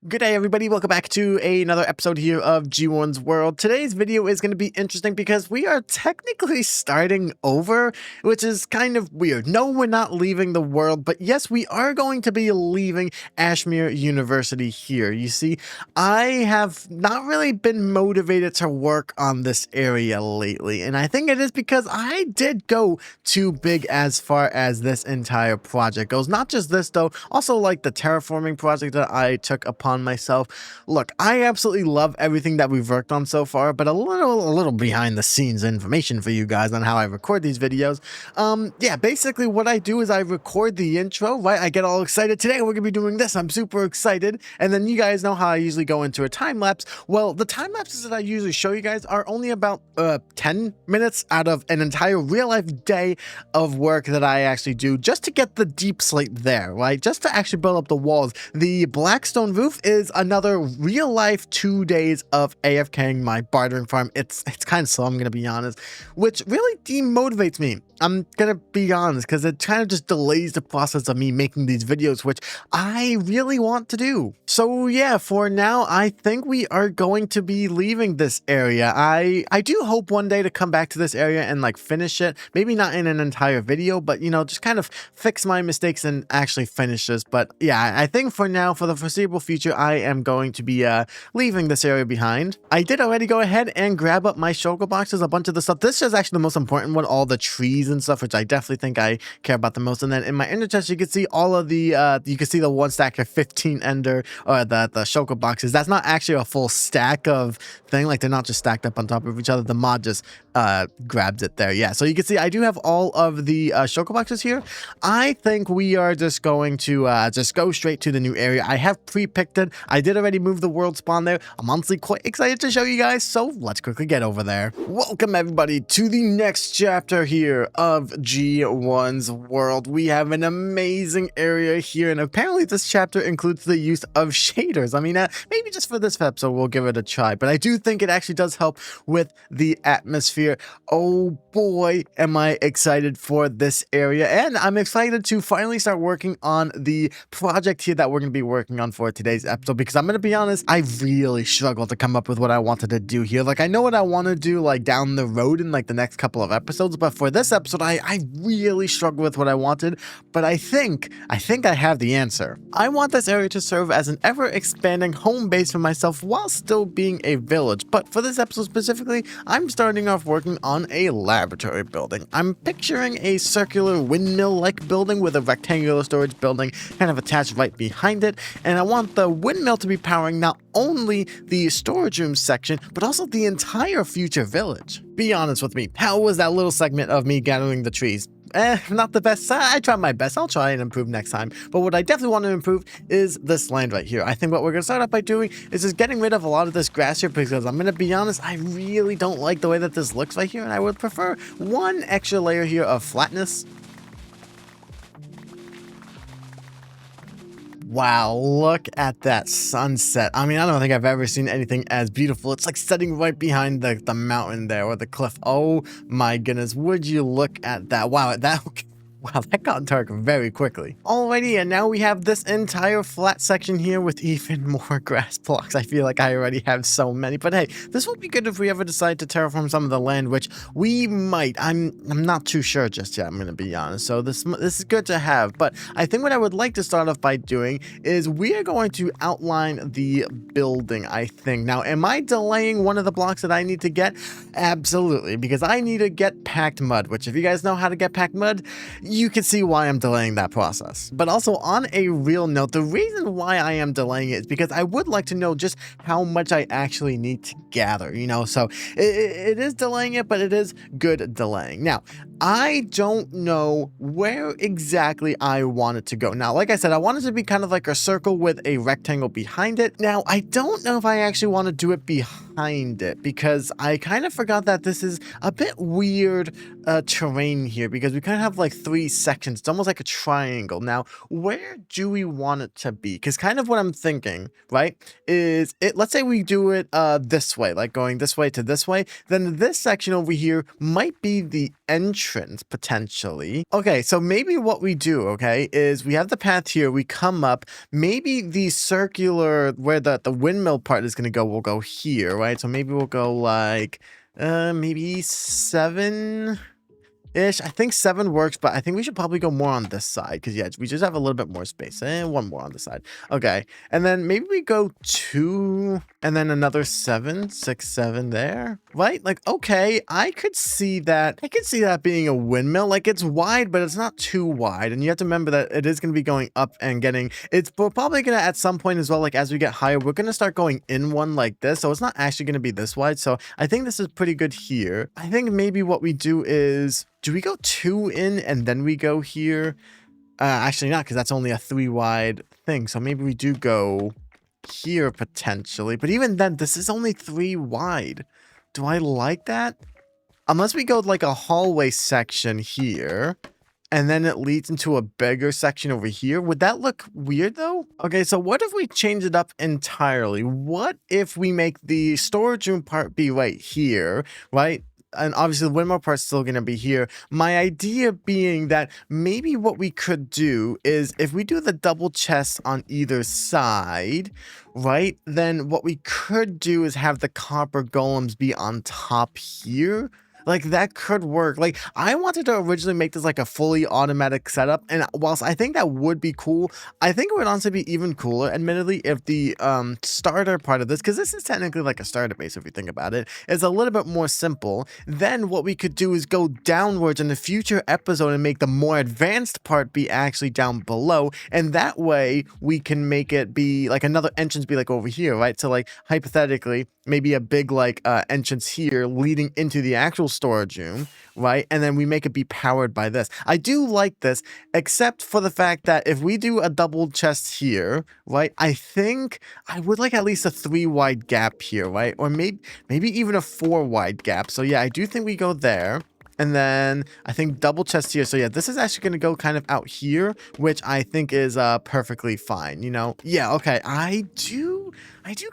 Good day, everybody. Welcome back to another episode here of G1's World. Today's video is going to be interesting because we are technically starting over, which is kind of weird. No, we're not leaving the world, but yes, we are going to be leaving Ashmere University here. You see, I have not really been motivated to work on this area lately, and I think it is because I did go too big as far as this entire project goes. Not just this, though, also like the terraforming project that I took upon myself. Look, I absolutely love everything that we've worked on so far, but a little behind the scenes information for you guys on how I record these videos. Yeah, basically what I do is I record the intro, right? I get all excited. Today we're gonna be doing this. I'm super excited. And then you guys know how I usually go into a time lapse. Well, the time lapses that I usually show you guys are only about 10 minutes out of an entire real life day of work that I actually do just to get the deep slate there, right? Just to actually build up the walls. The Blackstone roof is another real life 2 days of AFKing my bartering farm. It's kind of slow, I'm gonna be honest, which really demotivates me. I'm gonna be honest, because it kind of just delays the process of me making these videos, which I really want to do. So yeah, for now, I think we are going to be leaving this area. I do hope one day to come back to this area and like finish it. Maybe not in an entire video, but you know, just kind of fix my mistakes and actually finish this. But yeah, I think for now, for the foreseeable future, I am going to be leaving this area behind. I did already go ahead and grab up my shulker boxes, a bunch of the stuff. This is actually the most important one, all the trees and stuff, which I definitely think I care about the most. And then in my ender chest, you can see all of the you can see the one stack of 15 ender, or the shulker boxes. That's not actually a full stack of thing, like they're not just stacked up on top of each other. The mod just grabbed it there. Yeah, so you can see I do have all of the shulker boxes here. I think we are just going to just go straight to the new area. I have pre-picked it. I did already move the world spawn there. I'm honestly quite excited to show you guys, so let's quickly get over there. Welcome everybody to the next chapter here of G1's World. We have an amazing area here, and apparently this chapter includes the use of shaders. I mean, maybe just for this episode we'll give it a try, but I do think it actually does help with the atmosphere. Oh boy, am I excited for this area, and I'm excited to finally start working on the project here that we're going to be working on for today's episode, because I'm going to be honest, I really struggled to come up with what I wanted to do here. Like, I know what I want to do like down the road in like the next couple of episodes, but for this episode, I really struggled with what I wanted, but I think I have the answer. I want this area to serve as an ever-expanding home base for myself while still being a village, but for this episode specifically, I'm starting off working on a laboratory building. I'm picturing a circular windmill-like building with a rectangular storage building kind of attached right behind it, and I want the windmill to be powering not only the storage room section, but also the entire future village. Be honest with me, how was that little segment of me gathering the trees? Not the best. I tried my best. I'll try and improve next time. But what I definitely want to improve is this land right here. I think what we're going to start out by doing is just getting rid of a lot of this grass here, because I'm going to be honest, I really don't like the way that this looks right here, and I would prefer one extra layer here of flatness. Wow, look at that sunset. I mean, I don't think I've ever seen anything as beautiful. It's like setting right behind the mountain there, or the cliff. Oh my goodness, would you look at that? Wow, wow, that got dark very quickly. Alrighty, and now we have this entire flat section here with even more grass blocks. I feel like I already have so many, but hey, this would be good if we ever decide to terraform some of the land, which we might. I'm not too sure just yet, I'm gonna be honest. So this is good to have, but I think what I would like to start off by doing is we are going to outline the building, I think. Now, am I delaying one of the blocks that I need to get? Absolutely, because I need to get packed mud, which if you guys know how to get packed mud, you can see why I'm delaying that process. But also, on a real note, the reason why I am delaying it is because I would like to know just how much I actually need to gather, you know? So it is delaying it, but it is good delaying. Now, I don't know where exactly I want it to go. Now, like I said, I want it to be kind of like a circle with a rectangle behind it. Now, I don't know if I actually want to do it behind it, because I kind of forgot that this is a bit weird terrain here, because we kind of have like 3 sections. It's almost like a triangle. Now, where do we want it to be? Because kind of what I'm thinking, right, is let's say we do it this way, like going this way to this way, then this section over here might be the entrance entrance, potentially. Okay, so maybe what we do, okay, is we have the path here, we come up, maybe the circular, where the windmill part is going to go, will go here, right? So maybe we'll go like, maybe 7... ish. I think 7 works, but I think we should probably go more on this side because, yeah, we just have a little bit more space. And one more on the side. Okay. And then maybe we go 2 and then another 7, 6, 7 there, right? Like, okay, I could see that. I could see that being a windmill. Like, it's wide, but it's not too wide. And you have to remember that it is going to be going up and getting, we're probably going to, at some point as well, like as we get higher, we're going to start going in one like this. So it's not actually going to be this wide. So I think this is pretty good here. I think maybe what we do is, do we go 2 in and then we go here? Actually not, because that's only a 3 wide thing. So maybe we do go here potentially. But even then, this is only 3 wide. Do I like that? Unless we go like a hallway section here, and then it leads into a bigger section over here. Would that look weird though? Okay, so what if we change it up entirely? What if we make the storage room part be right here, right? And obviously the windmill part's still going to be here. My idea being that maybe what we could do is if we do the double chests on either side, right? Then what we could do is have the copper golems be on top here. Like, that could work. Like, I wanted to originally make this like a fully automatic setup, and whilst I think that would be cool, I think it would honestly be even cooler, admittedly, if the starter part of this, because this is technically like a starter base if you think about it, is a little bit more simple. Then what we could do is go downwards in the future episode and make the more advanced part be actually down below, and that way we can make it be like another entrance be like over here, right? So like hypothetically, maybe a big like entrance here leading into the actual storage room, right? And then we make it be powered by this. I do like this, except for the fact that if we do a double chest here, right? I think I would like at least a 3 wide gap here, right? Or maybe even a 4 wide gap. So yeah, I do think we go there. And then I think double chest here. So yeah, this is actually going to go kind of out here, which I think is perfectly fine, you know? Yeah, okay. I do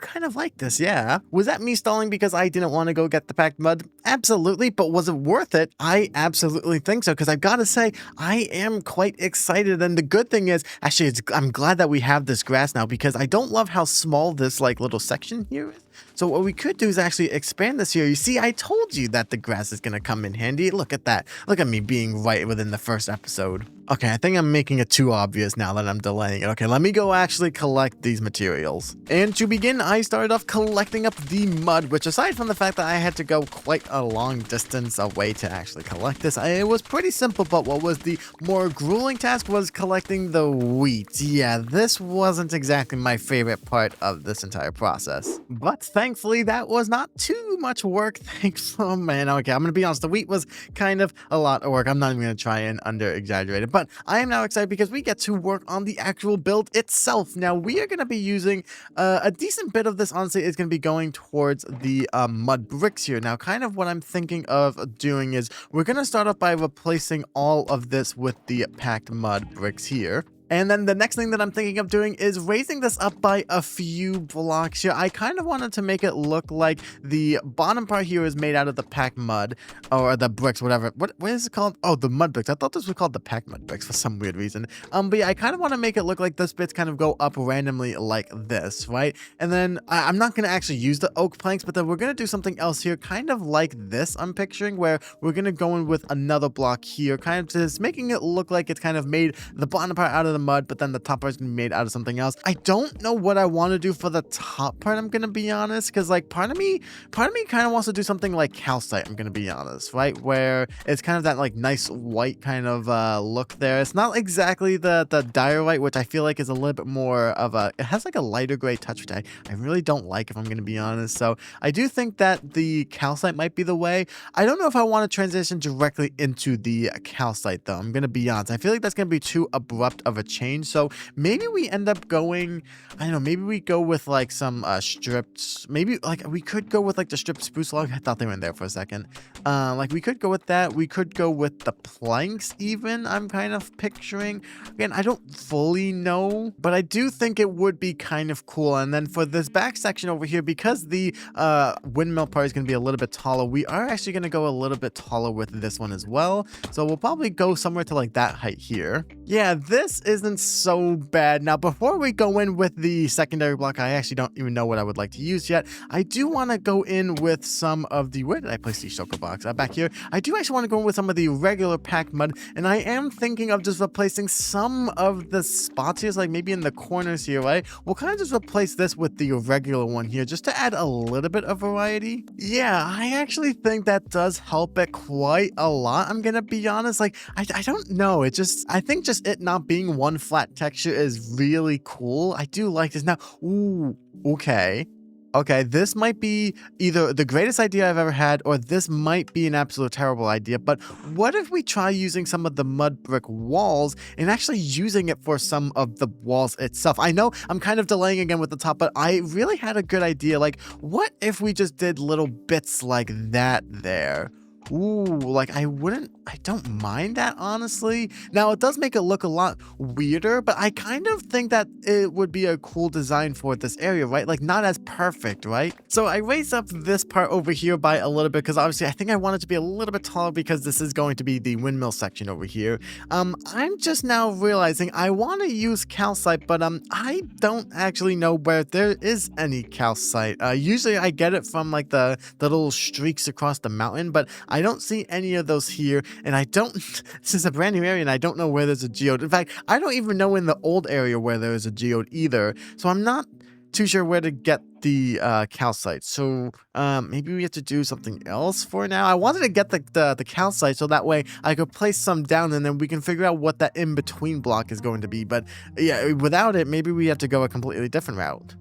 kind of like this, yeah. Was that me stalling because I didn't want to go get the packed mud? Absolutely, but was it worth it? I absolutely think so, because I've got to say, I am quite excited, and the good thing is, actually, I'm glad that we have this grass now, because I don't love how small this, like, little section here is. So what we could do is actually expand this here. You see, I told you that the grass is going to come in handy. Look at that. Look at me being right within the first episode. Okay, I think I'm making it too obvious now that I'm delaying it. Okay, let me go actually collect these materials. And to begin, I started off collecting up the mud, which aside from the fact that I had to go quite a long distance away to actually collect this, it was pretty simple, but what was the more grueling task was collecting the wheat. Yeah, this wasn't exactly my favorite part of this entire process. But thankfully, that was not too much work. Thanks, oh man, okay, I'm gonna be honest, the wheat was kind of a lot of work. I'm not even gonna try and under-exaggerate it. But I am now excited because we get to work on the actual build itself. Now, we are going to be using a decent bit of this, honestly, is going to be going towards the mud bricks here. Now, kind of what I'm thinking of doing is we're going to start off by replacing all of this with the packed mud bricks here. And then the next thing that I'm thinking of doing is raising this up by a few blocks here. I kind of wanted to make it look like the bottom part here is made out of the packed mud, or the bricks, whatever. What is it called? Oh, the mud bricks. I thought this was called the packed mud bricks for some weird reason. But yeah, I kind of want to make it look like this bits kind of go up randomly like this, right? And then I'm not going to actually use the oak planks, but then we're going to do something else here, kind of like this I'm picturing, where we're going to go in with another block here, kind of just making it look like it's kind of made the bottom part out of the mud, but then the top part's gonna be made out of something else. I don't know what I want to do for the top part, I'm gonna be honest, because like part of me kind of wants to do something like calcite, I'm gonna be honest, right? Where it's kind of that like nice white kind of look there. It's not exactly the diorite, which I feel like is a little bit more of a, it has like a lighter gray touch, which I really don't like, if I'm gonna be honest. So I do think that the calcite might be the way. I don't know if I want to transition directly into the calcite though, I'm gonna be honest. I feel like that's gonna be too abrupt of a change. So maybe we end up going, I don't know, maybe we go with like some stripped, maybe like we could go with like the stripped spruce log. I thought they were in there for a second. Like we could go with that. We could go with the planks even, I'm kind of picturing. Again, I don't fully know, but I do think it would be kind of cool. And then for this back section over here, because the windmill part is going to be a little bit taller, we are actually going to go a little bit taller with this one as well. So we'll probably go somewhere to like that height here. Yeah, this isn't so bad. Now, before we go in with the secondary block, I actually don't even know what I would like to use yet. I do want to go in with some of the, where did I place these shulker blocks? Back here. I do actually want to go in with some of the regular packed mud, and I am thinking of just replacing some of the spots here, like maybe in the corners here, right? We'll kind of just replace this with the regular one here, just to add a little bit of variety. Yeah, I actually think that does help it quite a lot. I'm gonna be honest, like, I don't know. I think just it not being one flat texture is really cool. I do like this. Now, ooh, okay. Okay, this might be either the greatest idea I've ever had, or this might be an absolute terrible idea. But what if we try using some of the mud brick walls and actually using it for some of the walls itself? I know I'm kind of delaying again with the top, but I really had a good idea. Like, what if we just did little bits like that there? Ooh, like I don't mind that, honestly. Now, it does make it look a lot weirder, but I kind of think that it would be a cool design for this area, right? Like, not as perfect, right? So I raised up this part over here by a little bit, because obviously I think I want it to be a little bit taller, because this is going to be the windmill section over here. I'm just now realizing I want to use calcite, but I don't actually know where there is any calcite. Usually I get it from like the little streaks across the mountain, but I don't see any of those here, and I don't, this is a brand new area, and I don't know where there's a geode. In fact, I don't even know in the old area where there is a geode either, so I'm not too sure where to get the calcite. So maybe we have to do something else for now. I wanted to get the calcite so that way I could place some down, and then we can figure out what that in-between block is going to be. But yeah, without it, maybe we have to go a completely different route.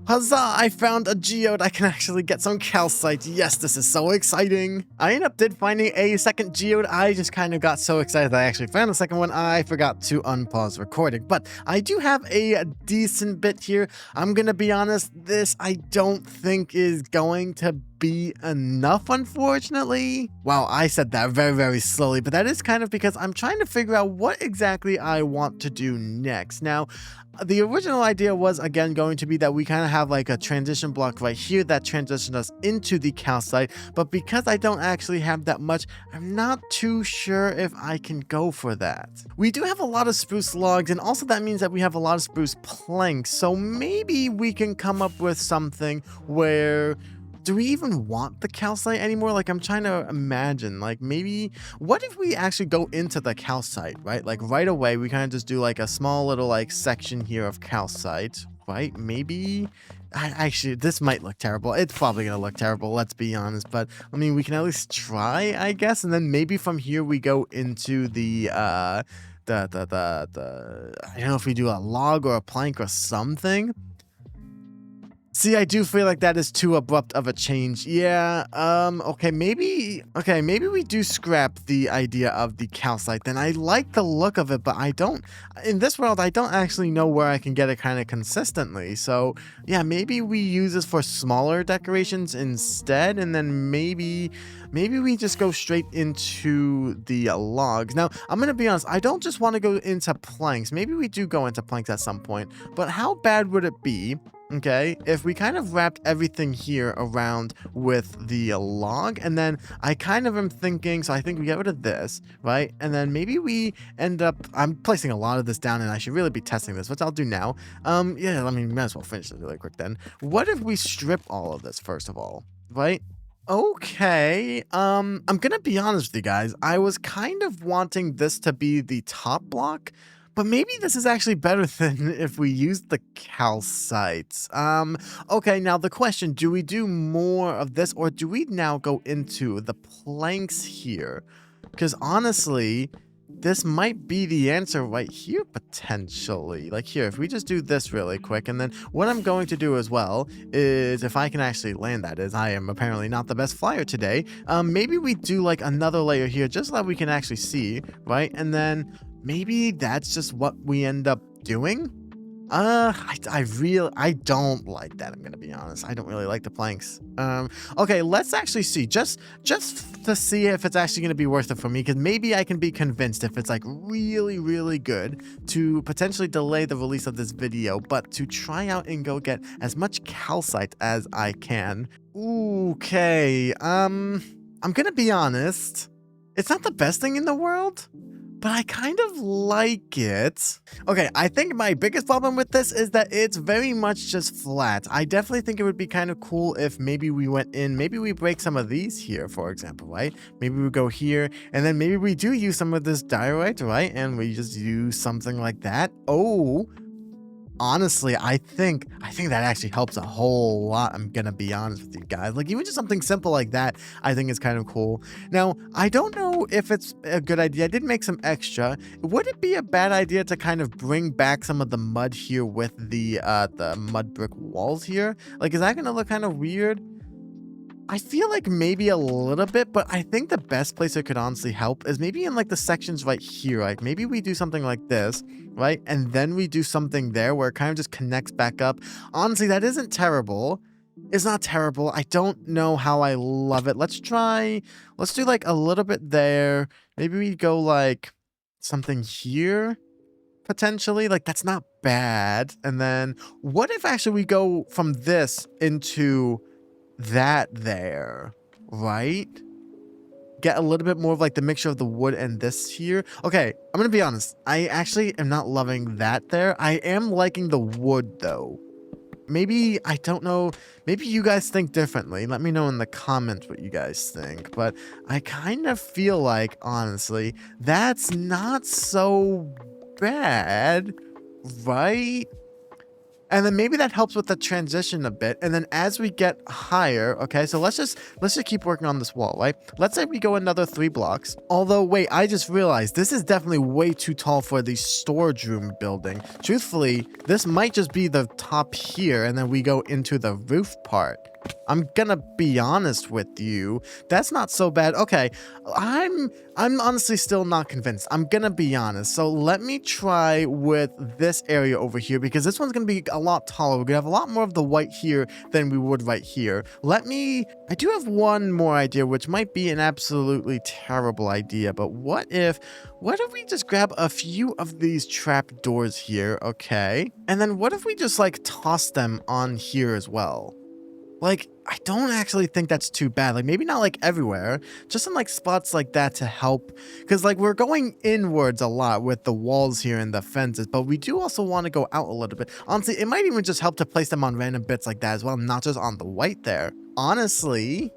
Huzzah! I found a geode. I can actually get some calcite. Yes, this is so exciting. I ended up finding a second geode. I just kind of got so excited that I actually found a second one. I forgot to unpause recording, but I do have a decent bit here. I'm gonna be honest, this I don't think is going to be enough, unfortunately. Wow, I said that very, very slowly, but that is kind of because I'm trying to figure out what exactly I want to do next. Now, the original idea was, again, going to be that we kind of have like a transition block right here that transitions us into the calcite, but because I don't actually have that much, I'm not too sure if I can go for that. We do have a lot of spruce logs, and also that means that we have a lot of spruce planks, so maybe we can come up with something where, do we even want the calcite anymore? Like, I'm trying to imagine, like, maybe, what if we actually go into the calcite, right? Like, right away, we kind of just do, like, a small little, like, section here of calcite, right? Maybe, actually, this might look terrible. It's probably gonna look terrible, let's be honest, but, I mean, we can at least try, I guess, and then maybe from here we go into the, I don't know if we do a log or a plank or something. See, I do feel like that is too abrupt of a change. Yeah, okay, maybe we do scrap the idea of the calcite then. I like the look of it, but in this world, I don't actually know where I can get it kind of consistently. So, yeah, maybe we use this for smaller decorations instead, and then maybe we just go straight into the logs. Now, I'm gonna be honest, I don't just want to go into planks. Maybe we do go into planks at some point, but how bad would it be, okay, if we kind of wrapped everything here around with the log, and then I kind of am thinking, so I think we get rid of this, right? And then maybe we end up, I'm placing a lot of this down, and I should really be testing this, which I'll do now. Yeah, I mean, might as well finish this really quick then. What if we strip all of this first of all, right? Okay, I'm gonna be honest with you guys. I was kind of wanting this to be the top block, but maybe this is actually better than if we use the calcites. Okay, now the question, do we do more of this, or do we now go into the planks here? Because honestly, this might be the answer right here, potentially. Like here, if we just do this really quick, and then what I'm going to do as well is, if I can actually land that, as I am apparently not the best flyer today, maybe we do like another layer here, just so that we can actually see, right? And then maybe that's just what we end up doing. I don't like that. I'm gonna be honest. I don't really like the planks. Okay, let's actually see. Just to see if it's actually gonna be worth it for me, because maybe I can be convinced if it's like really, really good to potentially delay the release of this video, but to try out and go get as much calcite as I can. Okay, I'm gonna be honest. It's not the best thing in the world, but I kind of like it. Okay, I think my biggest problem with this is that it's very much just flat. I definitely think it would be kind of cool if maybe we went in, maybe we break some of these here, for example, right? Maybe we go here, and then maybe we do use some of this diorite, right? And we just use something like that. Oh, honestly, I think that actually helps a whole lot. I'm gonna be honest with you guys. Like, even just something simple like that, I think is kind of cool. Now, I don't know if it's a good idea. I did make some extra. Would it be a bad idea to kind of bring back some of the mud here with the mud brick walls here? Like, is that gonna look kind of weird? I feel like maybe a little bit, but I think the best place it could honestly help is maybe in like the sections right here. Like, maybe we do something like this, right? And then we do something there where it kind of just connects back up. Honestly, that isn't terrible. It's not terrible. I don't know how I love it. Let's do like a little bit there. Maybe we go like something here, potentially. Like, that's not bad. And then what if actually we go from this into that there, right? Get a little bit more of like the mixture of the wood and this here. Okay, I'm gonna be honest. I actually am not loving that there. I am liking the wood though. Maybe, I don't know, maybe you guys think differently. Let me know in the comments what you guys think. But I kind of feel like, honestly, that's not so bad, right? And then maybe that helps with the transition a bit. And then as we get higher, okay, so let's just keep working on this wall, right? Let's say we go another 3 blocks. Although, wait, I just realized this is definitely way too tall for the storage room building. Truthfully, this might just be the top here, and then we go into the roof part. I'm gonna be honest with you. That's not so bad. Okay, I'm honestly still not convinced. I'm gonna be honest. So let me try with this area over here, because this one's gonna be a lot taller. We're gonna have a lot more of the white here than we would right here. I do have one more idea, which might be an absolutely terrible idea, but what if we just grab a few of these trap doors here, okay? And then what if we just like toss them on here as well? Like, I don't actually think that's too bad. Like, maybe not like everywhere, just in like spots like that to help. Because like we're going inwards a lot with the walls here and the fences, but we do also want to go out a little bit. Honestly, it might even just help to place them on random bits like that as well, not just on the white there. Honestly,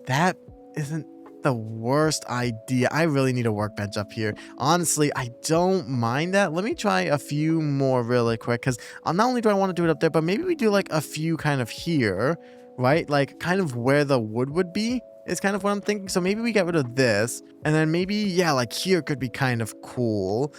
that isn't the worst idea. I really need a workbench up here. Honestly, I don't mind that. Let me try a few more really quick, because not only do I want to do it up there, but maybe we do like a few kind of here, right? Like kind of where the wood would be is kind of what I'm thinking. So maybe we get rid of this, and then maybe, yeah, like here could be kind of cool.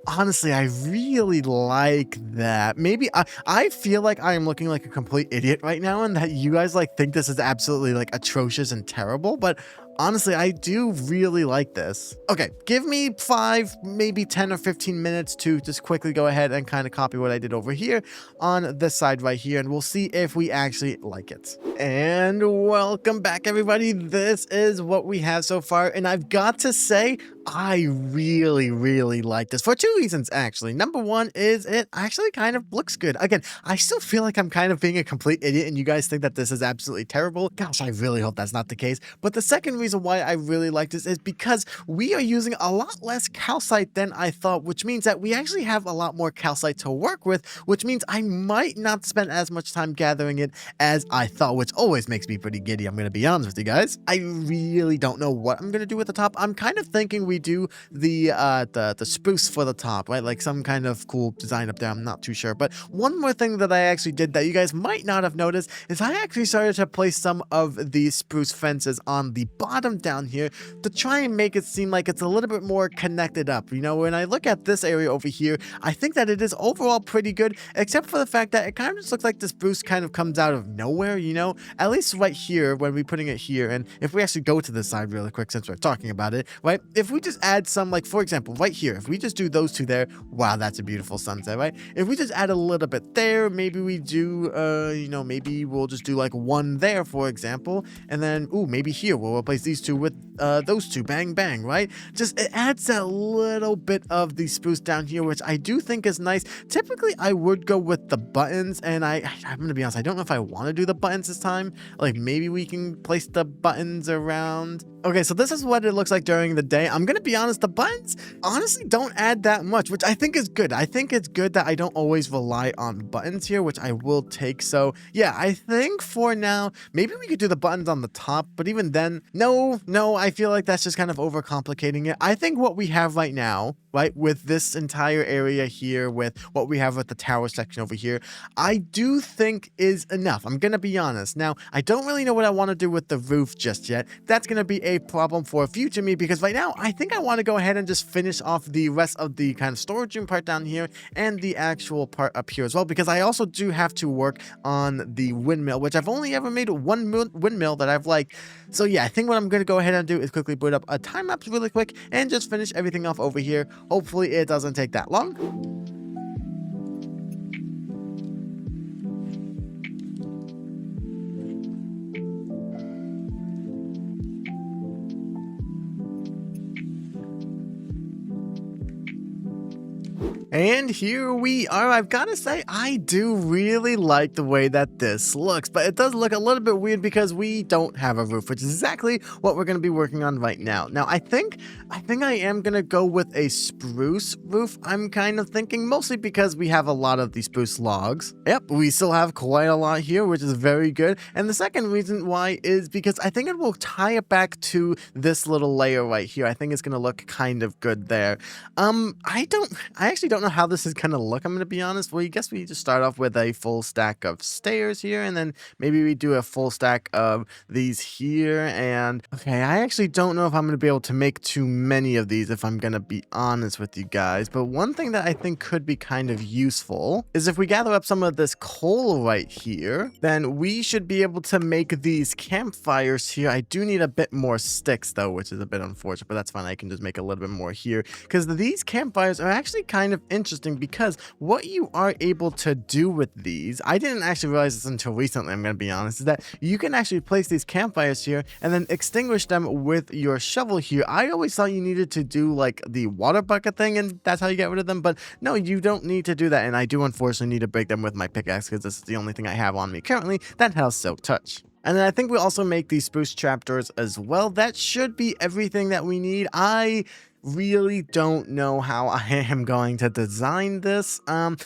Honestly, I really like that. Maybe I feel like I am looking like a complete idiot right now, and that you guys like think this is absolutely like atrocious and terrible, but honestly, I do really like this. Okay, give me 5, maybe 10 or 15 minutes to just quickly go ahead and kind of copy what I did over here on this side right here, and we'll see if we actually like it. And welcome back, everybody. This is what we have so far, and I've got to say, I really, really like this for 2 reasons, actually. Number one is it actually kind of looks good. Again, I still feel like I'm kind of being a complete idiot and you guys think that this is absolutely terrible. Gosh, I really hope that's not the case. But the second reason why I really like this is because we are using a lot less calcite than I thought, which means that we actually have a lot more calcite to work with, which means I might not spend as much time gathering it as I thought, which always makes me pretty giddy. I'm going to be honest with you guys. I really don't know what I'm going to do at the top. I'm kind of thinking we do the spruce for the top, right? Like some kind of cool design up there. I'm not too sure. But one more thing that I actually did that you guys might not have noticed is I actually started to place some of these spruce fences on the bottom down here to try and make it seem like it's a little bit more connected up. You know, when I look at this area over here, I think that it is overall pretty good, except for the fact that it kind of just looks like the spruce kind of comes out of nowhere, you know? At least right here, when we're putting it here, and if we actually go to the side really quick since we're talking about it, right? If we we just add some, like, for example, right here, if we just do those two there, wow, that's a beautiful sunset, right? If we just add a little bit there, maybe we do, maybe we'll just do like one there, for example, and then, ooh, maybe here we'll replace these two with those two, bang, bang, right? Just, it adds that little bit of the spruce down here, which I do think is nice. Typically, I would go with the buttons, and I'm gonna be honest, I don't know if I want to do the buttons this time. Like, maybe we can place the buttons around. Okay, so this is what it looks like during the day. I'm gonna be honest, the buttons honestly don't add that much, which I think is good. I think it's good that I don't always rely on buttons here, which I will take. So yeah, I think for now, maybe we could do the buttons on the top, but even then, no, I feel like that's just kind of overcomplicating it. I think what we have right now, right, with this entire area here, with what we have with the tower section over here, I do think is enough. I'm gonna be honest. Now, I don't really know what I want to do with the roof just yet. That's gonna be a problem for future me, because right now I think I want to go ahead and just finish off the rest of the kind of storage room part down here and the actual part up here as well, because I also do have to work on the windmill, which I've only ever made one windmill that I've liked. So yeah, I think what I'm going to go ahead and do is quickly boot up a time lapse really quick and just finish everything off over here. Hopefully it doesn't take that long. And here we are. I've got to say, I do really like the way that this looks, but it does look a little bit weird because we don't have a roof, which is exactly what we're going to be working on right now. Now, I think I am going to go with a spruce roof. I'm kind of thinking mostly because we have a lot of the spruce logs. Yep, we still have quite a lot here, which is very good. And the second reason why is because I think it will tie it back to this little layer right here. I think it's going to look kind of good there. I actually don't know how this is gonna look, I'm gonna be honest. Well, I guess we just start off with a full stack of stairs here, and then maybe we do a full stack of these here. And okay, I actually don't know if I'm gonna be able to make too many of these, if I'm gonna be honest with you guys. But one thing that I think could be kind of useful is if we gather up some of this coal right here, then we should be able to make these campfires here. I do need a bit more sticks though, which is a bit unfortunate, but that's fine. I can just make a little bit more here, because these campfires are actually kind of interesting, because what you are able to do with these, I didn't actually realize this until recently, I'm going to be honest, is that you can actually place these campfires here and then extinguish them with your shovel here. I always thought you needed to do like the water bucket thing and that's how you get rid of them, but no, you don't need to do that. And I do unfortunately need to break them with my pickaxe, because this is the only thing I have on me currently that has Silk Touch. And then I think we also make these spruce trapdoors as well. That should be everything that we need. I really don't know how I am going to design this.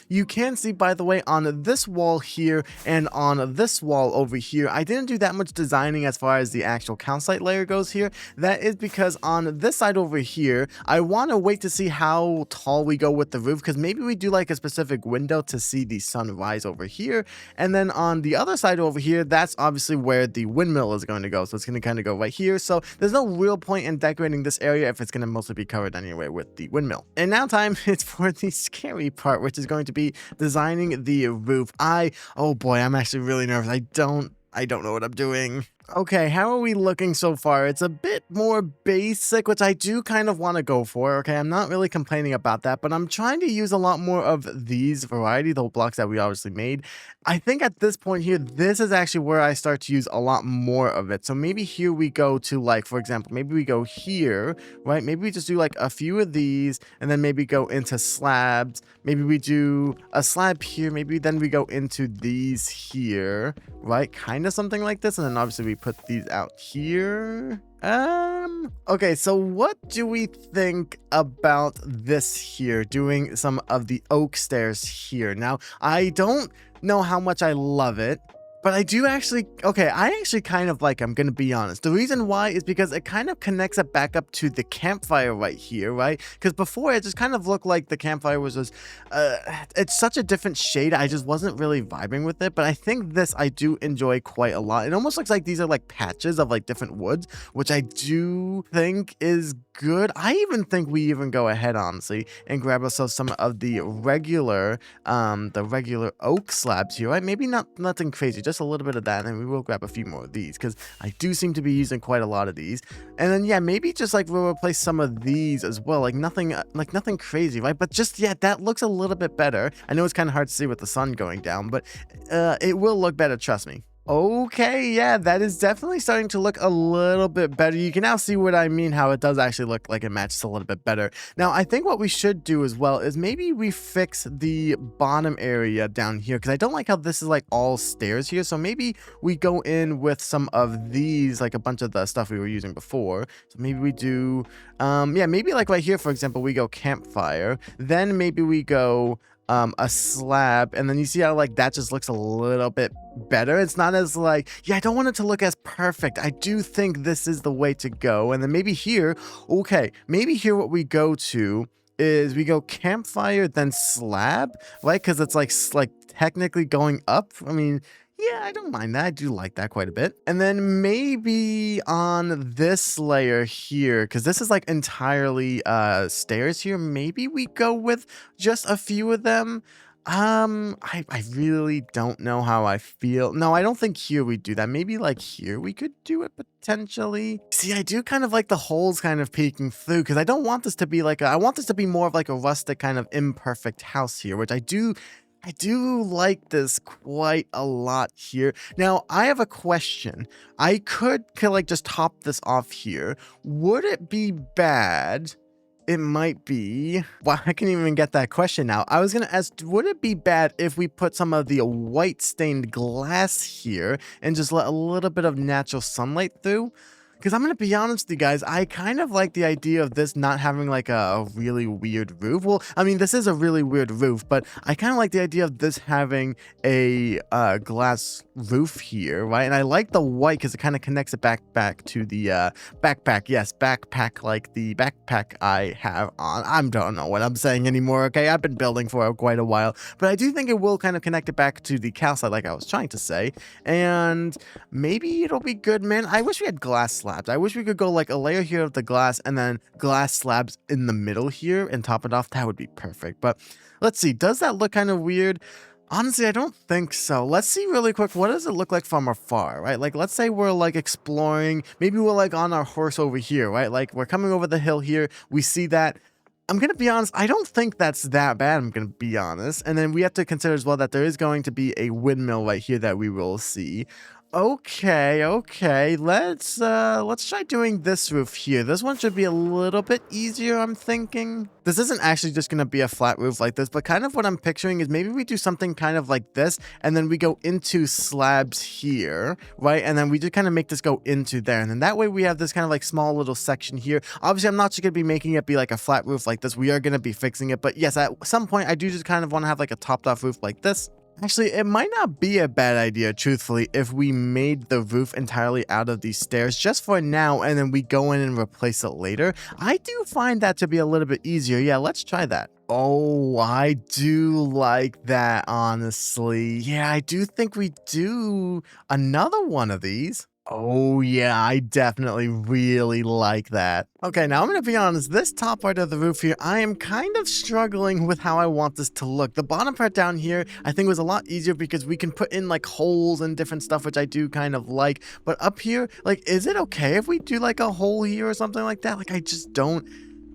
You can see, by the way, on this wall here and on this wall over here, I didn't do that much designing as far as the actual calcite layer goes here. That is because on this side over here, I want to wait to see how tall we go with the roof, because maybe we do like a specific window to see the sun rise over here. And then on the other side over here, that's obviously where the windmill is going to go. So it's going to kind of go right here. So there's no real point in decorating this area if it's going to mostly be covered anyway with the windmill. And now time it's for the scary part, which is going to be designing the roof. Oh boy, I'm actually really nervous. I don't know what I'm doing. Okay, how are we looking so far? It's a bit more basic, which I do kind of want to go for. Okay, I'm not really complaining about that, but I'm trying to use a lot more of these variety, the blocks that we obviously made. I think at this point here, this is actually where I start to use a lot more of it. So maybe here we go to, like, for example, maybe we go here, right? Maybe we just do like a few of these and then maybe go into slabs. Maybe we do a slab here. Maybe then we go into these here, right? Kind of something like this. And then obviously we put these out here. Okay, so what do we think about this here? Doing some of the oak stairs here. Now, I don't know how much I love it, but I do actually, okay, I actually kind of like, I'm gonna be honest. The reason why is because it kind of connects it back up to the campfire right here, right? Because before it just kind of looked like the campfire was just, it's such a different shade, I just wasn't really vibing with it. But I think this I do enjoy quite a lot. It almost looks like these are like patches of like different woods, which I do think is good. I even think we even go ahead, honestly, and grab ourselves some of the regular oak slabs here, right? Maybe not nothing crazy, just just a little bit of that, and then we will grab a few more of these because I do seem to be using quite a lot of these. And then yeah, maybe just like we'll replace some of these as well, like nothing crazy, right? But just yeah, that looks a little bit better. I know it's kind of hard to see with the sun going down, but it will look better, trust me. Okay, yeah, that is definitely starting to look a little bit better. You can now see what I mean, how it does actually look like it matches a little bit better. Now, I think what we should do as well is maybe we fix the bottom area down here, because I don't like how this is like all stairs here. So maybe we go in with some of these, like a bunch of the stuff we were using before. So maybe we do, yeah, maybe like right here, for example, we go campfire. Then maybe we go a slab, and then you see how like that just looks a little bit better. It's not as like, yeah, I don't want it to look as perfect. I do think this is the way to go. And then maybe here, okay, maybe here what we go to is we go campfire, then slab, right? Because it's like technically going up. I mean, yeah, I don't mind that. I do like that quite a bit. And then maybe on this layer here, because this is like entirely stairs here, maybe we go with just a few of them. I really don't know how I feel. No, I don't think here we do that. Maybe like here we could do it potentially. See, I do kind of like the holes kind of peeking through, because I don't want this to be like I want this to be more of like a rustic kind of imperfect house here, which I do like this quite a lot here. Now, I have a question. I could like just top this off here. Would it be bad? It might be. Well, I can't even get that question now. I was going to ask, would it be bad if we put some of the white stained glass here and just let a little bit of natural sunlight through? Because I'm going to be honest with you guys, I kind of like the idea of this not having like a really weird roof. Well, I mean, this is a really weird roof, but I kind of like the idea of this having a glass roof here, right? And I like the white because it kind of connects it back to the backpack. Yes, backpack, like the backpack I have on. I don't know what I'm saying anymore, okay? I've been building for quite a while, but I do think it will kind of connect it back to the cal site like I was trying to say. And maybe it'll be good, man. I wish we had glass slabs. I wish we could go like a layer here of the glass and then glass slabs in the middle here and top it off. That would be perfect. But let's see. Does that look kind of weird? Honestly, I don't think so. Let's see really quick. What does it look like from afar, right? Like, let's say we're like exploring. Maybe we're like on our horse over here, right? Like we're coming over the hill here. We see that. I'm going to be honest, I don't think that's that bad, I'm going to be honest. And then we have to consider as well that there is going to be a windmill right here that we will see. Okay. Let's try doing this roof here. This one should be a little bit easier, I'm thinking. This isn't actually just gonna be a flat roof like this, but kind of what I'm picturing is maybe we do something kind of like this, and then we go into slabs here, right? And then we just kind of make this go into there. And then that way we have this kind of like small little section here. Obviously, I'm not just gonna be making it be like a flat roof like this. We are gonna be fixing it. But yes, at some point, I do just kind of want to have like a topped off roof like this. Actually, it might not be a bad idea, truthfully, if we made the roof entirely out of these stairs just for now, and then we go in and replace it later. I do find that to be a little bit easier. Yeah, let's try that. Oh, I do like that, honestly. Yeah, I do think we do another one of these. Oh yeah, I definitely really like that. Okay, now I'm going to be honest, this top part of the roof here, I am kind of struggling with how I want this to look. The bottom part down here, I think was a lot easier because we can put in like holes and different stuff, which I do kind of like. But up here, like, is it okay if we do like a hole here or something like that? Like,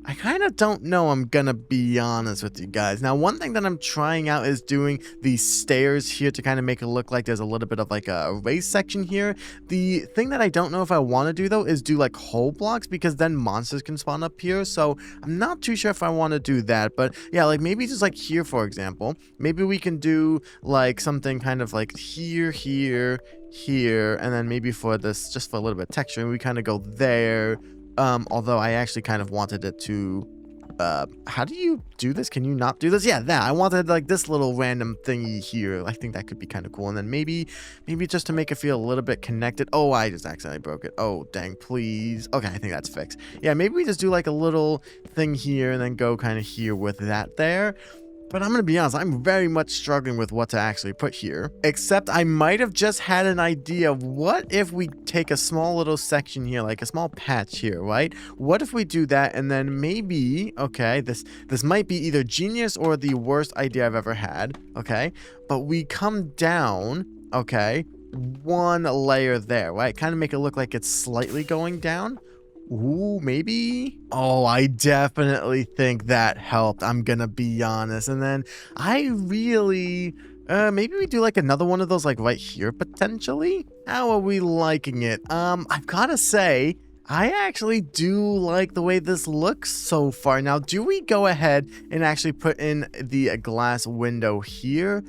I kind of don't know, I'm gonna be honest with you guys. Now, one thing that I'm trying out is doing these stairs here to kind of make it look like there's a little bit of like a raised section here. The thing that I don't know if I want to do though is do like hole blocks, because then monsters can spawn up here. So I'm not too sure if I want to do that. But yeah, like maybe just like here, for example, maybe we can do like something kind of like here, and then maybe for this, just for a little bit of texture, we kind of go there. Although I actually kind of wanted it to, how do you do this? Can you not do this? Yeah, that. I wanted like this little random thingy here. I think that could be kind of cool. And then maybe just to make it feel a little bit connected. Oh, I just accidentally broke it. Oh, dang, please. Okay, I think that's fixed. Yeah, maybe we just do like a little thing here and then go kind of here with that there. But I'm going to be honest, I'm very much struggling with what to actually put here. Except I might have just had an idea of what if we take a small little section here, like a small patch here, right? What if we do that and then maybe, okay, this might be either genius or the worst idea I've ever had, okay? But we come down, okay? one layer there, right? Kind of make it look like it's slightly going down. Ooh, maybe? Oh, I definitely think that helped. I'm gonna be honest. And then I really, maybe we do like another one of those like right here potentially. How are we liking it? I've gotta say, I actually do like the way this looks so far. Now, do we go ahead and actually put in the glass window here?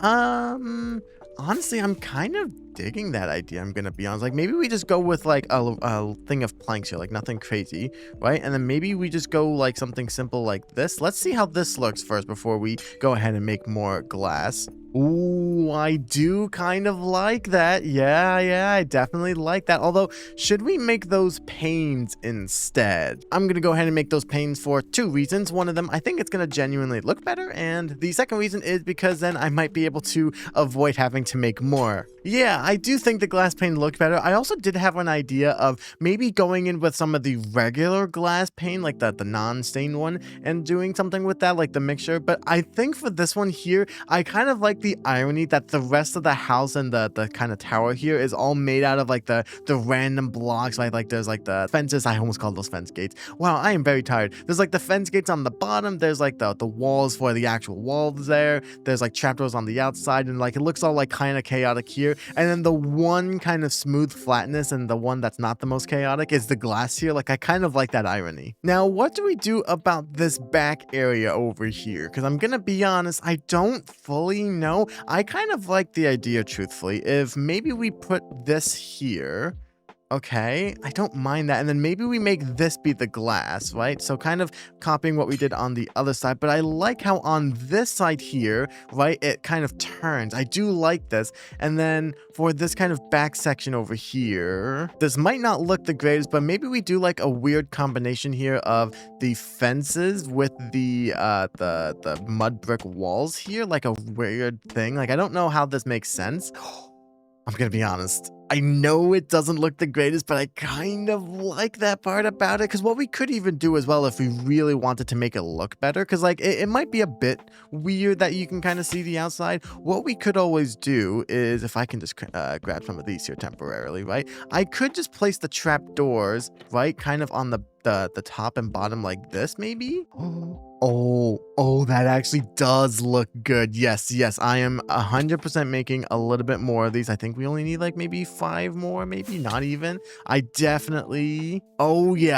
Honestly, I'm kind of digging that idea. I'm gonna be honest. Like, maybe we just go with like a thing of planks here, like nothing crazy, right? And then maybe we just go like something simple like this. Let's see how this looks first before we go ahead and make more glass. Ooh, I do kind of like that. Yeah, I definitely like that. Although, should we make those panes instead? I'm gonna go ahead and make those panes for two reasons. One of them, I think it's gonna genuinely look better, and the second reason is because then I might be able to avoid having to make more. Yeah, I do think the glass pane looked better. I also did have an idea of maybe going in with some of the regular glass pane, like the non-stained one, and doing something with that, like the mixture. But I think for this one here, I kind of like the irony that the rest of the house and the kind of tower here is all made out of like the random blocks. Like there's like the fences. I almost called those fence gates. Wow, I am very tired. There's like the fence gates on the bottom. There's like the walls for the actual walls there. There's like trapdoors on the outside, and like it looks all like kind of chaotic here. And then the one kind of smooth flatness and the one that's not the most chaotic is the glass here. Like I kind of like that irony. Now, what do we do about this back area over here? Because I'm gonna be honest, I don't fully know. I kind of like the idea, truthfully, if maybe we put this here. Okay, I don't mind that. And then maybe we make this be the glass, right? So kind of copying what we did on the other side. But I like how on this side here, right, it kind of turns. I do like this. And then for this kind of back section over here, this might not look the greatest, but maybe we do like a weird combination here of the fences with the mud brick walls here, like a weird thing. Like, I don't know how this makes sense. I'm gonna be honest. I know it doesn't look the greatest, but I kind of like that part about it. Because what we could even do as well if we really wanted to make it look better, because like it might be a bit weird that you can kind of see the outside. What we could always do is, if I can just grab some of these here temporarily, right? I could just place the trap doors, right? Kind of on the top and bottom like this, maybe? Oh, that actually does look good. Yes, I am 100% making a little bit more of these. I think we only need like maybe 5 more, maybe not even. I definitely like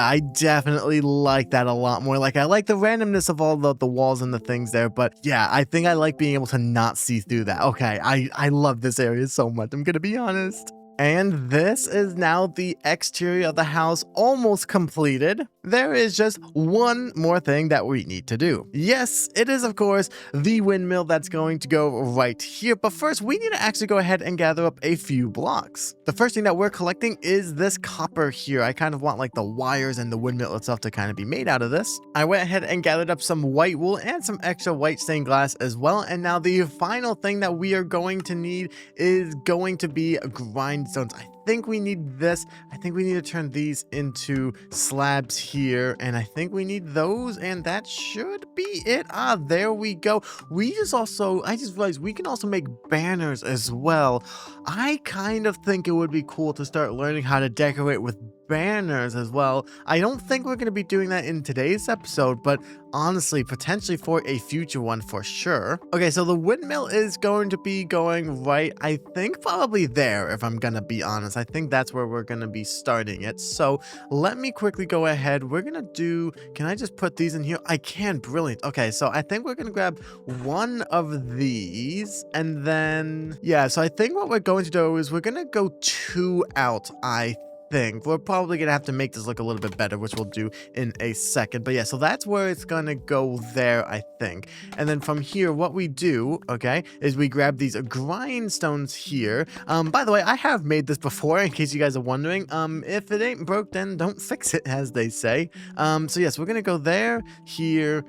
that a lot more. Like, I like the randomness of all the walls and the things there, but yeah, I think I like being able to not see through that. Okay, I love this area so much, I'm gonna be honest. And this is now the exterior of the house almost completed. There is just one more thing that we need to do. Yes, it is of course the windmill that's going to go right here, but first we need to actually go ahead and gather up a few blocks. The first thing that we're collecting is this copper here. I kind of want like the wires and the windmill itself to kind of be made out of this. I went ahead and gathered up some white wool and some extra white stained glass as well. And now the final thing that we are going to need is going to be grindstones. I think we need this. I think we need to turn these into slabs here, and I think we need those, and that should be it. There we go. I just realized we can also make banners as well. I kind of think it would be cool to start learning how to decorate with banners as well. I don't think we're going to be doing that in today's episode, but honestly, potentially for a future one for sure. Okay, so the windmill is going to be going right, I think probably there, if I'm going to be honest. I think that's where we're going to be starting it. So let me quickly go ahead. We're going to do, can I just put these in here? I can, brilliant. Okay, so I think we're going to grab one of these, and then, yeah, so I think what we're going to do is we're going to go 2 out, I think. We're probably gonna have to make this look a little bit better, which we'll do in a second. But yeah, so that's where it's gonna go there, I think. And then from here, what we do, okay, is we grab these grindstones here. By the way, I have made this before, in case you guys are wondering. If it ain't broke, then don't fix it, as they say. So yes, we're gonna go there, here,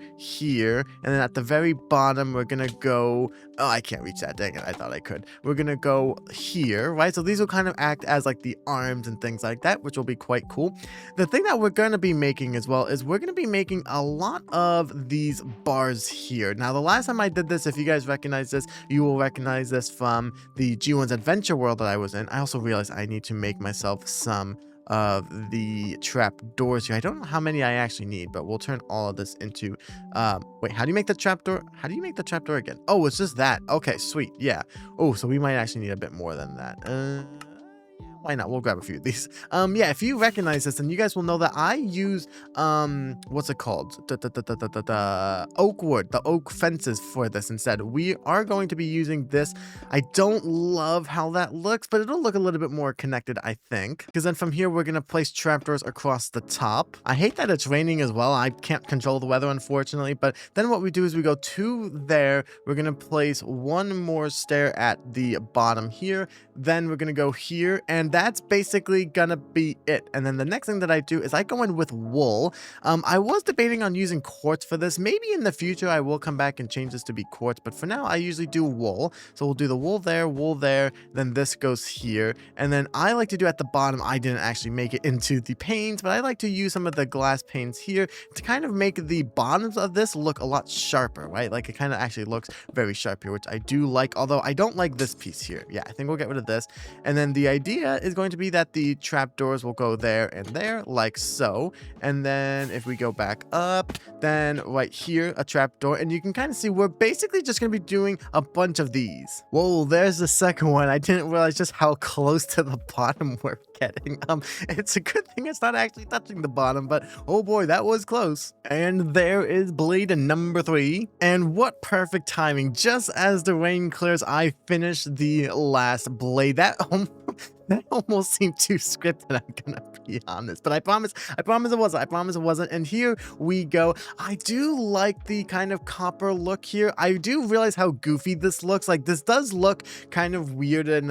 and then at the very bottom, we're gonna go Oh, I can't reach that. Dang it. I thought I could. We're going to go here, right? So these will kind of act as like the arms and things like that, which will be quite cool. The thing that we're going to be making as well is we're going to be making a lot of these bars here. Now, the last time I did this, if you guys recognize this, you will recognize this from the G1's Adventure World that I was in. I also realized I need to make myself some of the trap doors here. I don't know how many I actually need, but we'll turn all of this into wait, how do you make the trap door? How do you make the trap door again? Oh, it's just that. Okay, sweet. Yeah. Oh, so we might actually need a bit more than that. Why not? We'll grab a few of these. Yeah, if you recognize this, then you guys will know that I use what's it called? Oak wood, the oak fences for this instead. We are going to be using this. I don't love how that looks, but it'll look a little bit more connected, I think. Because then from here, we're gonna place trapdoors across the top. I hate that it's raining as well. I can't control the weather, unfortunately. But then what we do is we go to there. We're gonna place one more stair at the bottom here. Then we're gonna go here, and that's basically gonna be it. And then the next thing that I do is I go in with wool. I was debating on using quartz for this. Maybe in the future I will come back and change this to be quartz, but for now I usually do wool. So we'll do the wool there, then this goes here. And then I like to do at the bottom, I didn't actually make it into the panes, but I like to use some of the glass panes here to kind of make the bottoms of this look a lot sharper, right? Like it kind of actually looks very sharp here, which I do like, although I don't like this piece here. Yeah, I think we'll get rid of this. And then the idea is going to be that the trapdoors will go there and there, like so. And then if we go back up, then right here, a trapdoor. And you can kind of see we're basically just going to be doing a bunch of these. Whoa, there's the second one. I didn't realize just how close to the bottom we're getting. It's a good thing it's not actually touching the bottom, but oh boy, that was close. And there is blade number 3. And what perfect timing. Just as the rain clears, I finish the last blade. That almost seemed too scripted, I'm gonna be honest, but I promise it wasn't. And here we go. I do like the kind of copper look here. I do realize how goofy this looks. Like this does look kind of weird and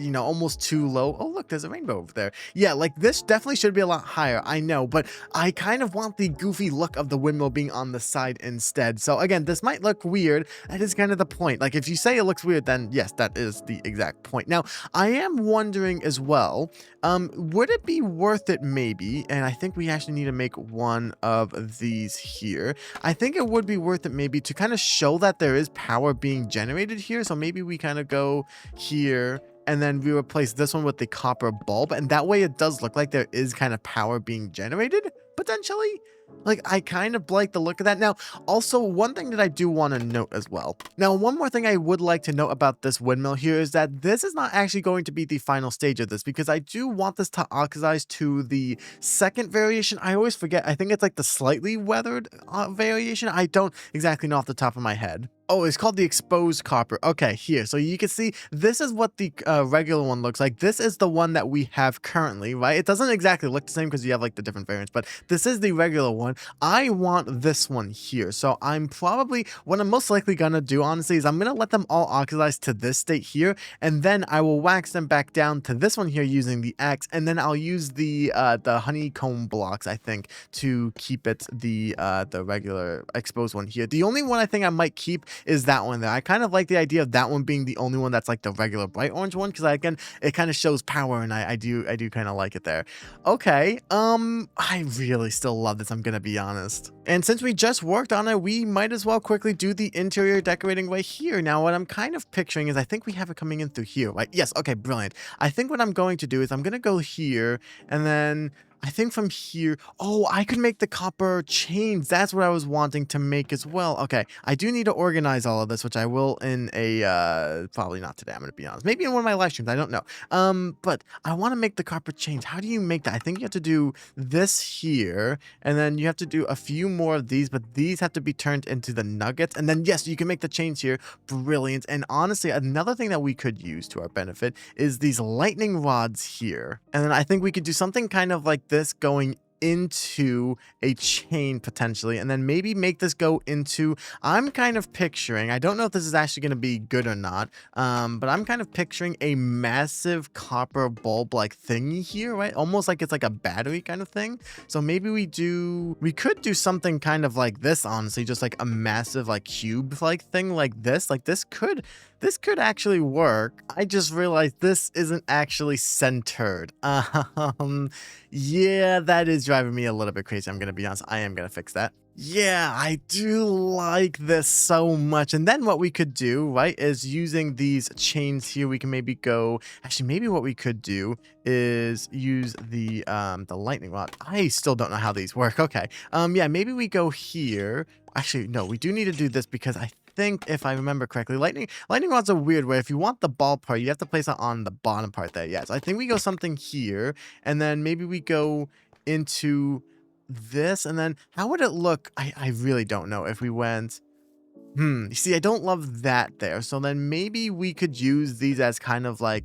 you know, almost too low. Oh look, there's a rainbow over there. Yeah, like this definitely should be a lot higher, I know, but I kind of want the goofy look of the windmill being on the side instead. So again, this might look weird. That is kind of the point. Like if you say it looks weird, then yes, that is the exact point. Now I am wondering as well, would it be worth it maybe, and I think we actually need to make one of these here. I think it would be worth it maybe to kind of show that there is power being generated here. So maybe we kind of go here and then we replace this one with the copper bulb, and that way it does look like there is kind of power being generated potentially. Like, I kind of like the look of that. Now, also, one thing that I do want to note as well. Now, one more thing I would like to note about this windmill here is that this is not actually going to be the final stage of this, because I do want this to oxidize to the second variation. I always forget. I think it's like the slightly weathered variation. I don't exactly know off the top of my head. Oh, it's called the exposed copper. Okay, here. So you can see this is what the regular one looks like. This is the one that we have currently, right? It doesn't exactly look the same because you have like the different variants, but this is the regular one. I want this one here. So I'm probably, what I'm most likely going to do, honestly, is I'm going to let them all oxidize to this state here, and then I will wax them back down to this one here using the axe, and then I'll use the honeycomb blocks, I think, to keep it the regular exposed one here. The only one I think I might keep is that one there. I kind of like the idea of that one being the only one that's like the regular bright orange one, because again, it kind of shows power, and I do kind of like it there. Okay, I really still love this, I'm gonna be honest. And since we just worked on it, we might as well quickly do the interior decorating right here. Now, what I'm kind of picturing is I think we have it coming in through here, right? Yes, okay, brilliant. I think what I'm going to do is I'm gonna go here, and then I think from here, oh, I could make the copper chains. That's what I was wanting to make as well. Okay, I do need to organize all of this, which I will in a, probably not today, I'm going to be honest. Maybe in one of my live streams, I don't know. But I want to make the copper chains. How do you make that? I think you have to do this here, and then you have to do a few more of these, but these have to be turned into the nuggets. And then, yes, you can make the chains here. Brilliant. And honestly, another thing that we could use to our benefit is these lightning rods here. And then I think we could do something kind of like this going into a chain potentially, and then maybe make this go into, I'm kind of picturing, I don't know if this is actually going to be good or not, but I'm kind of picturing a massive copper bulb like thingy here, right? Almost like it's like a battery kind of thing. So maybe we could do something kind of like this, honestly, just like a massive like cube like thing like this. Like this could actually work. I just realized this isn't actually centered. Yeah, that is driving me a little bit crazy. I'm gonna be honest. I am gonna fix that. Yeah, I do like this so much. And then what we could do, right, is using these chains here, we can maybe go, actually, maybe what we could do is use the lightning rod. I still don't know how these work. Okay. Yeah, maybe we go here. Actually, no, we do need to do this because I think if I remember correctly, lightning rod's a weird way. If you want the ball part, you have to place it on the bottom part there. Yes, I think we go something here, and then maybe we go into this, and then how would it look? I really don't know if we went. You see, I don't love that there. So then maybe we could use these as kind of like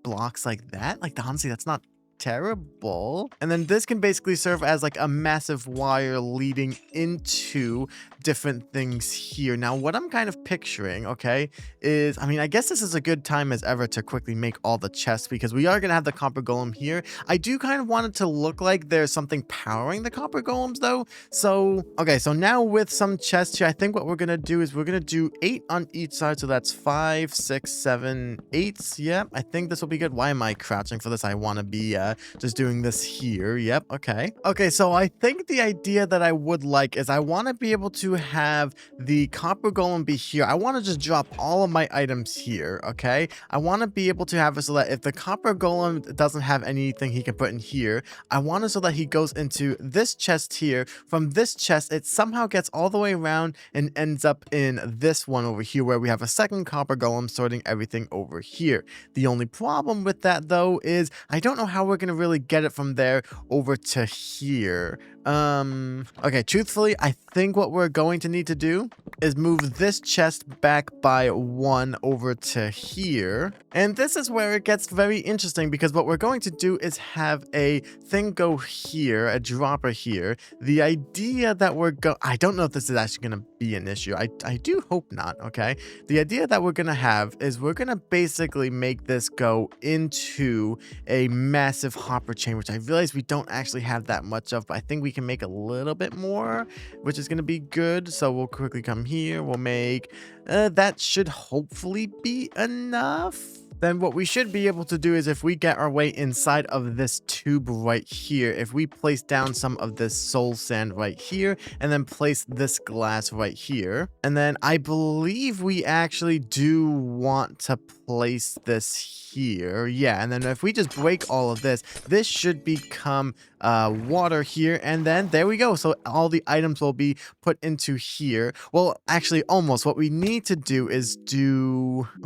blocks like that. Like, honestly, that's not terrible. And then this can basically serve as like a massive wire leading into different things here. Now, what I'm kind of picturing, okay, is, I mean, I guess this is a good time as ever to quickly make all the chests because we are going to have the copper golem here. I do kind of want it to look like there's something powering the copper golems though. So, okay, so now with some chests here, I think what we're going to do is we're going to do 8 on each side. So that's 5, 6, 7, 8. Yep, I think this will be good. Why am I crouching for this? I want to be just doing this here. Yep, okay. Okay, so I think the idea that I would like is I want to be able to have the copper golem be here. I want to just drop all of my items here, okay? I want to be able to have it so that if the copper golem doesn't have anything he can put in here, I want it so that he goes into this chest here. From this chest, it somehow gets all the way around and ends up in this one over here where we have a second copper golem sorting everything over here. The only problem with that though is I don't know how we're going to really get it from there over to here. Okay, truthfully, I think what we're going to need to do is move this chest back by 1 over to here. And this is where it gets very interesting because what we're going to do is have a thing go here, a dropper here. The idea that I don't know if this is actually going to be an issue. I do hope not, okay? The idea that we're going to have is we're going to basically make this go into a massive hopper chain, which I realize we don't actually have that much of, but I think we can make a little bit more, which is going to be good. So we'll quickly come here. We'll make that should hopefully be enough. Then what we should be able to do is if we get our way inside of this tube right here, if we place down some of this soul sand right here and then place this glass right here, and then I believe we actually do want to place this here. Yeah, and then if we just break all of this, this should become water here, and then there we go. So all the items will be put into here. Well, actually, almost. What we need to do is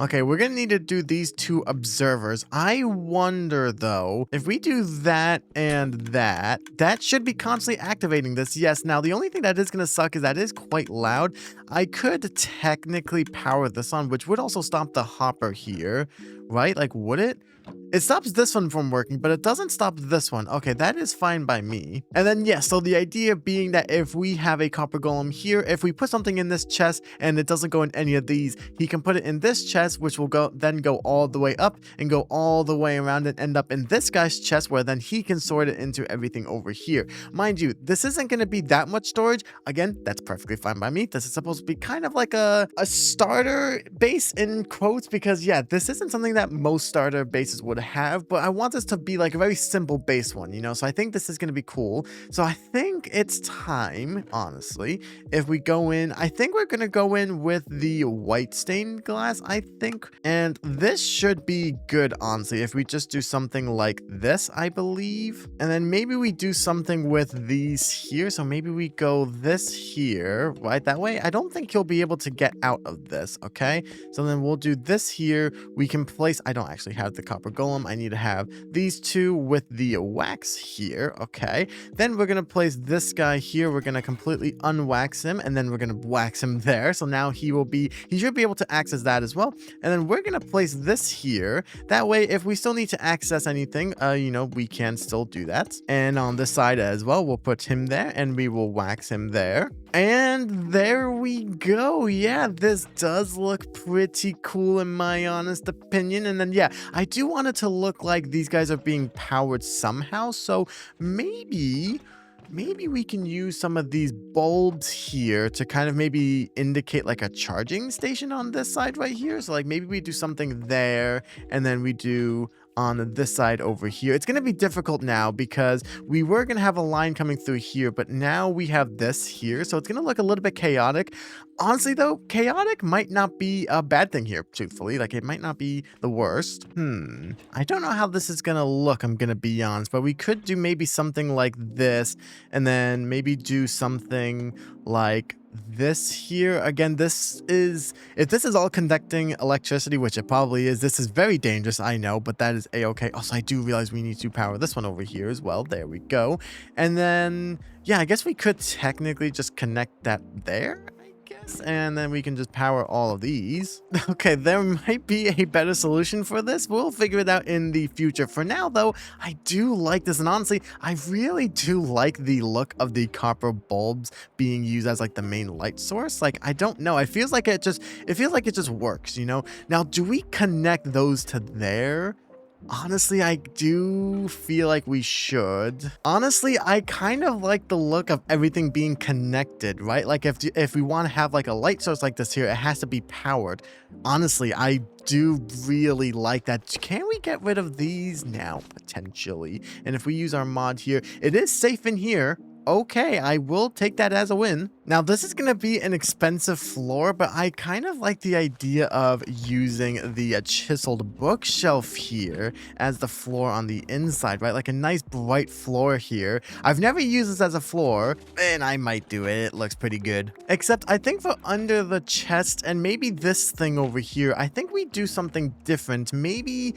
okay, we're gonna need to do these 2 observers. I wonder though, if we do that and that should be constantly activating this. Yes, now the only thing that is gonna suck is that is quite loud. I could technically power this on, which would also stop the hopper here, right? Like, would it? It stops this one from working, but it doesn't stop this one. Okay, that is fine by me. And then, yeah, so the idea being that if we have a copper golem here, if we put something in this chest and it doesn't go in any of these, he can put it in this chest, which will then go all the way up and go all the way around and end up in this guy's chest, where then he can sort it into everything over here. Mind you, this isn't going to be that much storage. Again, that's perfectly fine by me. This is supposed to be kind of like a starter base in quotes, because yeah, this isn't something that most starter bases would have, but I want this to be like a very simple base one, you know? So I think this is going to be cool. So I think it's time, honestly, if we go in, I think we're going to go in with the white stained glass, I think. And this should be good, honestly, if we just do something like this, I believe. And then maybe we do something with these here. So maybe we go this here, right? That way, I don't think he'll be able to get out of this, okay? So then we'll do this here. We can place, I don't actually have the copper gold. golem. I need to have these two with the wax here. Okay. Then we're going to place this guy here. We're going to completely unwax him, and then we're going to wax him there. So now he should be able to access that as well. And then we're going to place this here. That way, if we still need to access anything, we can still do that. And on this side as well, we'll put him there, and we will wax him there. And there we go. Yeah, this does look pretty cool in my honest opinion. And then, yeah, I do want it to look like these guys are being powered somehow. So maybe we can use some of these bulbs here to kind of maybe indicate like a charging station on this side right here. So like maybe we do something there, and then we do on this side over here. It's going to be difficult now because we were going to have a line coming through here, but now we have this here. So it's going to look a little bit chaotic. Honestly, though, chaotic might not be a bad thing here, truthfully. Like, it might not be the worst. I don't know how this is going to look, I'm going to be honest, but we could do maybe something like this, and then maybe do something like this here. Again, if this is all conducting electricity, which it probably is, this is very dangerous, I know, but that is a-okay. Also, I do realize we need to power this one over here as well. There we go. And then, yeah, I guess we could technically just connect that there, and then we can just power all of these. Okay, there might be a better solution for this. We'll figure it out in the future. For now, though, I do like this, and honestly, I really do like the look of the copper bulbs being used as like the main light source. Like, I don't know, it feels like it just works, you know? Now, do we connect those to there? Honestly, I do feel like we should. Honestly, I kind of like the look of everything being connected, right? Like if we want to have like a light source like this here, it has to be powered. Honestly, I do really like that. Can we get rid of these now? Potentially. And if we use our mod here, it is safe in here. Okay, I will take that as a win. Now, this is going to be an expensive floor, but I kind of like the idea of using the chiseled bookshelf here as the floor on the inside, right? Like a nice bright floor here. I've never used this as a floor, and I might do it. It looks pretty good. Except I think for under the chest and maybe this thing over here, I think we do something different. Maybe,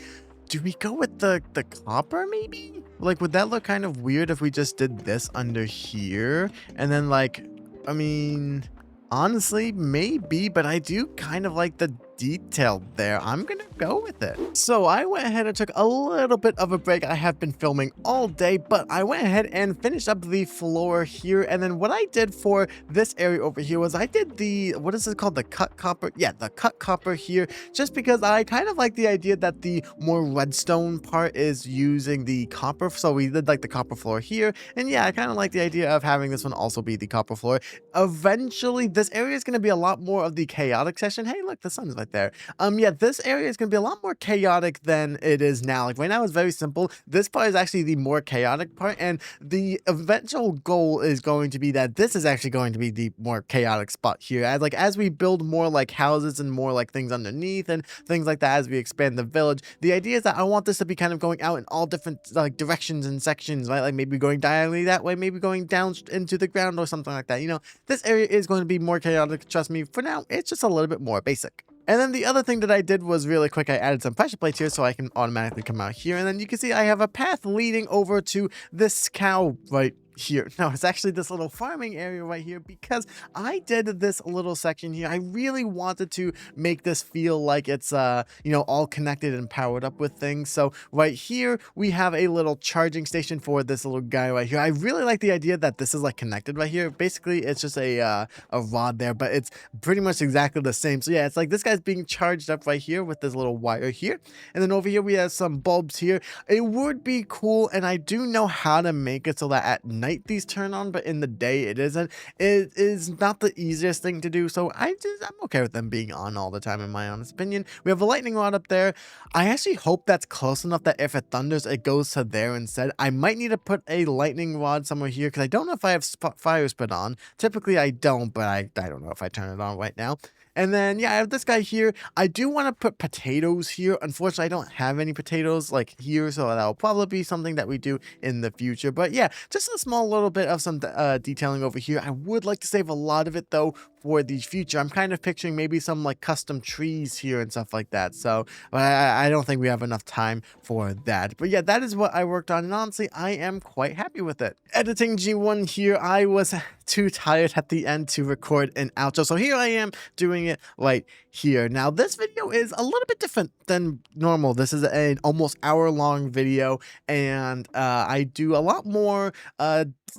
do we go with the copper maybe? Like, would that look kind of weird if we just did this under here? And then, like, I mean, honestly, maybe, but I do kind of like the detail there. I'm gonna go with it. So I went ahead and took a little bit of a break. I have been filming all day, but I went ahead and finished up the floor here. And then what I did for this area over here was I did the, what is it called? The cut copper. Yeah, the cut copper here, just because I kind of like the idea that the more redstone part is using the copper. So we did like the copper floor here. And yeah, I kind of like the idea of having this one also be the copper floor. Eventually, this area is going to be a lot more of the chaotic section. Hey, look, the sun's right there. Yeah, this area is going to be a lot more chaotic than it is now. Like right now it's very simple. This part is actually the more chaotic part, and the eventual goal is going to be that this is actually going to be the more chaotic spot here. As we build more like houses and more like things underneath and things like that, as we expand the village, the idea is that I want this to be kind of going out in all different like directions and sections, right? Like maybe going diagonally that way, maybe going down into the ground or something like that. You know, this area is going to be more chaotic. Trust me, for now, it's just a little bit more basic. And then the other thing that I did was really quick. I added some pressure plates here so I can automatically come out here. And then you can see I have a path leading over to this cow right here. No, it's actually this little farming area right here because I did this little section here. I really wanted to make this feel like it's, all connected and powered up with things. So right here, we have a little charging station for this little guy right here. I really like the idea that this is like connected right here. Basically, it's just a rod there, but it's pretty much exactly the same. So yeah, it's like this guy's being charged up right here with this little wire here. And then over here, we have some bulbs here. It would be cool, and I do know how to make it so that at night these turn on, but in the day it isn't. It is not the easiest thing to do, so I'm okay with them being on all the time, in my honest opinion. We have a lightning rod up there. I actually hope that's close enough that if it thunders, it goes to there instead. I might need to put a lightning rod somewhere here because I don't know if I have fire spit on. Typically I don't, but I don't know if I turn it on right now. And then, yeah, I have this guy here. I do want to put potatoes here. Unfortunately, I don't have any potatoes like here, so that'll probably be something that we do in the future. But yeah, just a small little bit of some detailing over here. I would like to save a lot of it, though, for the future. I'm kind of picturing maybe some like custom trees here and stuff like that. So but I don't think we have enough time for that. But yeah, that is what I worked on, and honestly, I am quite happy with it. Editing G1 here, I was too tired at the end to record an outro, so here I am doing it right here. Now, this video is a little bit different than normal. This is an almost hour-long video, and I do a lot more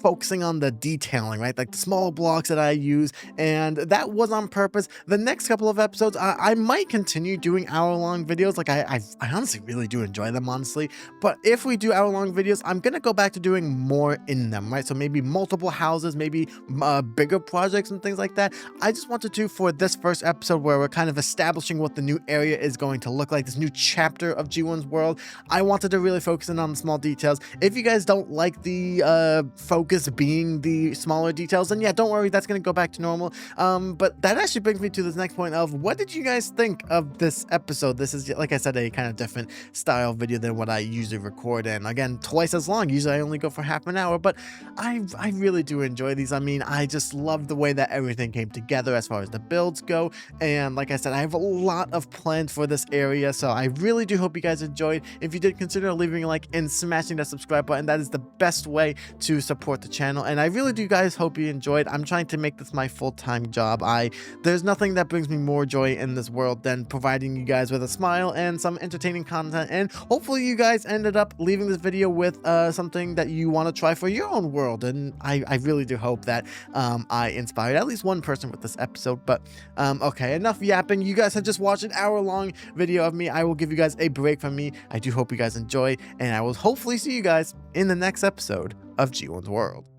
focusing on the detailing, right? Like the small blocks that I use, and that was on purpose. The next couple of episodes, I might continue doing hour-long videos. Like I honestly really do enjoy them, honestly. But if we do hour-long videos, I'm gonna go back to doing more in them, right? So maybe multiple houses, maybe bigger projects and things like that. I just wanted to, for this first episode where we're kind of establishing what the new area is going to look like, this new chapter of G1's world, I wanted to really focus in on the small details. If you guys don't like the focus being the smaller details, then yeah, don't worry, that's going to go back to normal. But that actually brings me to this next point of, what did you guys think of this episode? This is, like I said, a kind of different style video than what I usually record, and again, twice as long. Usually I only go for half an hour, but I really do enjoy these. I mean, I just love the way that everything came together as far as the builds go, and like I said, I have a lot of plans for this area, so I really do hope you guys enjoyed. If you did, consider leaving a like and smashing that subscribe button. That is the best way to support the channel, and I really do guys hope you enjoyed. I'm trying to make this my full-time job. There's nothing that brings me more joy in this world than providing you guys with a smile and some entertaining content, and hopefully you guys ended up leaving this video with something that you want to try for your own world, and I really do hope that I inspired at least one person with this episode. But okay, enough yapping. You guys have just watched an hour-long video of me. I will give you guys a break from me. I do hope you guys enjoy, and I will hopefully see you guys in the next episode of G1's World.